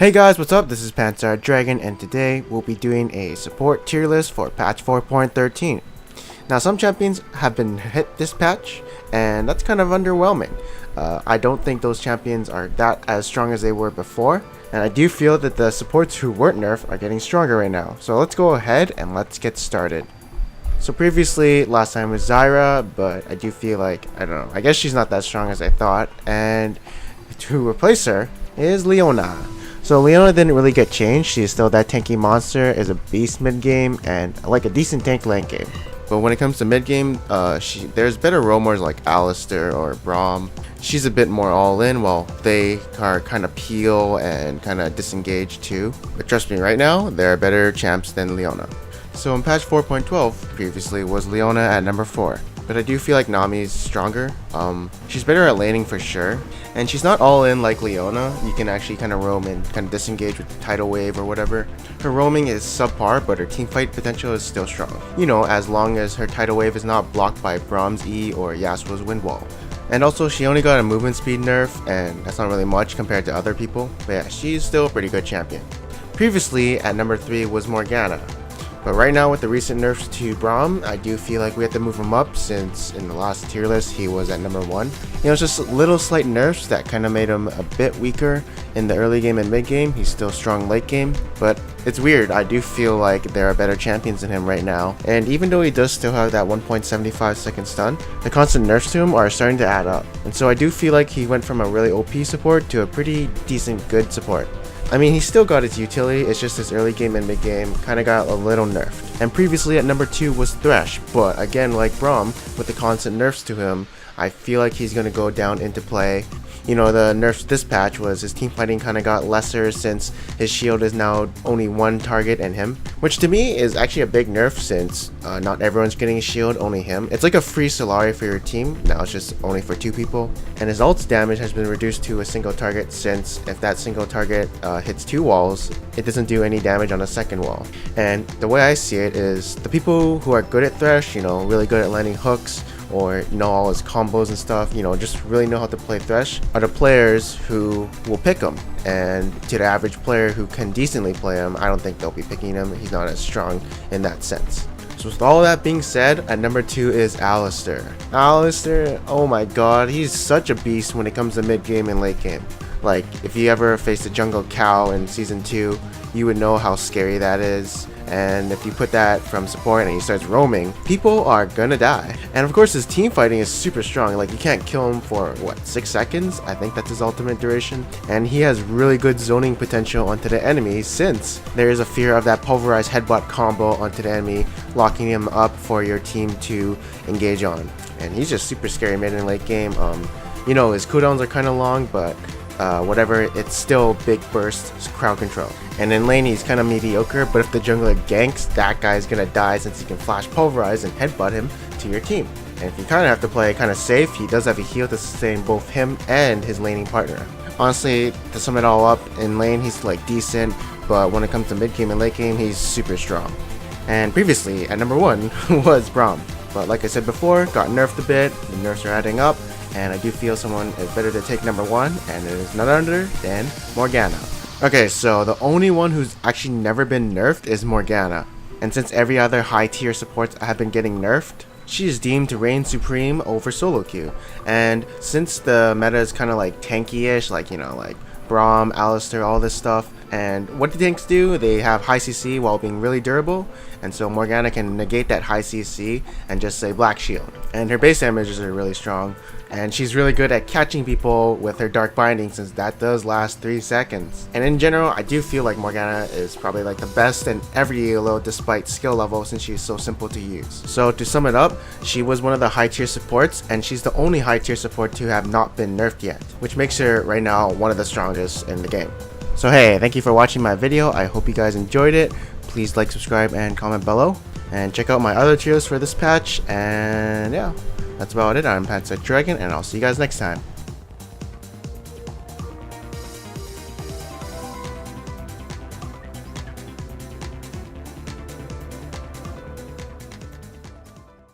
Hey guys, what's up? This is Panzer Dragon, and today we'll be doing a support tier list for patch 4.13. Now, some champions have been hit this patch, and that's kind of underwhelming. I don't think those champions are that as strong as they were before, and I do feel that the supports who weren't nerfed are getting stronger right now. So let's go ahead and let's get started. So previously, last time was Zyra, but I do feel like, I don't know, I guess she's not that strong as I thought, and to replace her is Leona. So Leona didn't really get changed. She's still that tanky monster, is a beast mid game, and like a decent tank lane game. But when it comes to mid game, there's better roamers like Alistar or Braum. She's a bit more all in, while they are kind of peel and kind of disengage too. But trust me, right now there are better champs than Leona. So in patch 4.12, previously was Leona at number 4. But I do feel like Nami's stronger. She's better at laning for sure. And she's not all in like Leona. You can actually kind of roam and kind of disengage with the tidal wave or whatever. Her roaming is subpar, but her teamfight potential is still strong. You know, as long as her tidal wave is not blocked by Braum's E or Yasuo's wind wall. And also, she only got a movement speed nerf, and that's not really much compared to other people. But yeah, she's still a pretty good champion. Previously, at number 3 was Morgana. But right now, with the recent nerfs to Braum, I do feel like we have to move him up, since in the last tier list he was at number 1. You know, it's just little slight nerfs that kind of made him a bit weaker in the early game and mid game. He's still strong late game, but it's weird. I do feel like there are better champions than him right now. And even though he does still have that 1.75 second stun, the constant nerfs to him are starting to add up. And so I do feel like he went from a really OP support to a pretty decent good support. I mean, he still got its utility, it's just his early game and mid game kinda got a little nerfed. And previously at number 2 was Thresh, but again, like Braum, with the constant nerfs to him, I feel like he's gonna go down into play. You know, the nerfs this patch was his team fighting kinda got lesser since his shield is now only one target and him. Which to me is actually a big nerf, since not everyone's getting a shield, only him. It's like a free Solari for your team, now it's just only for 2 people. And his ult's damage has been reduced to a single target, since if that single target hits 2 walls, it doesn't do any damage on a second wall. And the way I see it is, the people who are good at Thresh, you know, really good at landing hooks, or know all his combos and stuff, you know, just really know how to play Thresh, are the players who will pick him. And to the average player who can decently play him, I don't think they'll be picking him. He's not as strong in that sense. So with all that being said, at number 2 is Alistar. Alistar, oh my god, he's such a beast when it comes to mid game and late game. Like, if you ever faced a jungle cow in season 2, you would know how scary that is. And if you put that from support and he starts roaming, people are gonna die. And of course, his team fighting is super strong. Like, you can't kill him for what, 6 seconds? I think that's his ultimate duration. And he has really good zoning potential onto the enemy, since there is a fear of that pulverized headbutt combo onto the enemy, locking him up for your team to engage on. And he's just super scary mid and late game. You know, his cooldowns are kind of long, but whatever, it's still big burst crowd control. And in lane he's kind of mediocre, but if the jungler ganks, that guy's gonna die, since he can flash pulverize and headbutt him to your team. And if you kind of have to play kind of safe, he does have a heal to sustain both him and his laning partner. Honestly, to sum it all up, in lane he's like decent, but when it comes to mid game and late game, he's super strong. And previously at number 1 was Braum, but like I said before, got nerfed a bit. The nerfs are adding up, and I do feel someone is better to take number 1, and it is none other than Morgana. Okay, so the only one who's actually never been nerfed is Morgana. And since every other high tier supports have been getting nerfed, she is deemed to reign supreme over solo queue. And since the meta is kind of like tanky-ish, like, you know, like Braum, Alistar, all this stuff, and what the tanks do, they have high CC while being really durable, and so Morgana can negate that high CC and just say Black Shield. And her base damages are really strong, and she's really good at catching people with her Dark Binding, since that does last 3 seconds. And in general, I do feel like Morgana is probably like the best in every elo despite skill level, since she's so simple to use. So to sum it up, she was one of the high tier supports, and she's the only high tier support to have not been nerfed yet, which makes her right now one of the strongest in the game. So hey, thank you for watching my video. I hope you guys enjoyed it. Please like, subscribe, and comment below. And check out my other tiers for this patch. And yeah, that's about it. I'm Panzer Dragon, and I'll see you guys next time.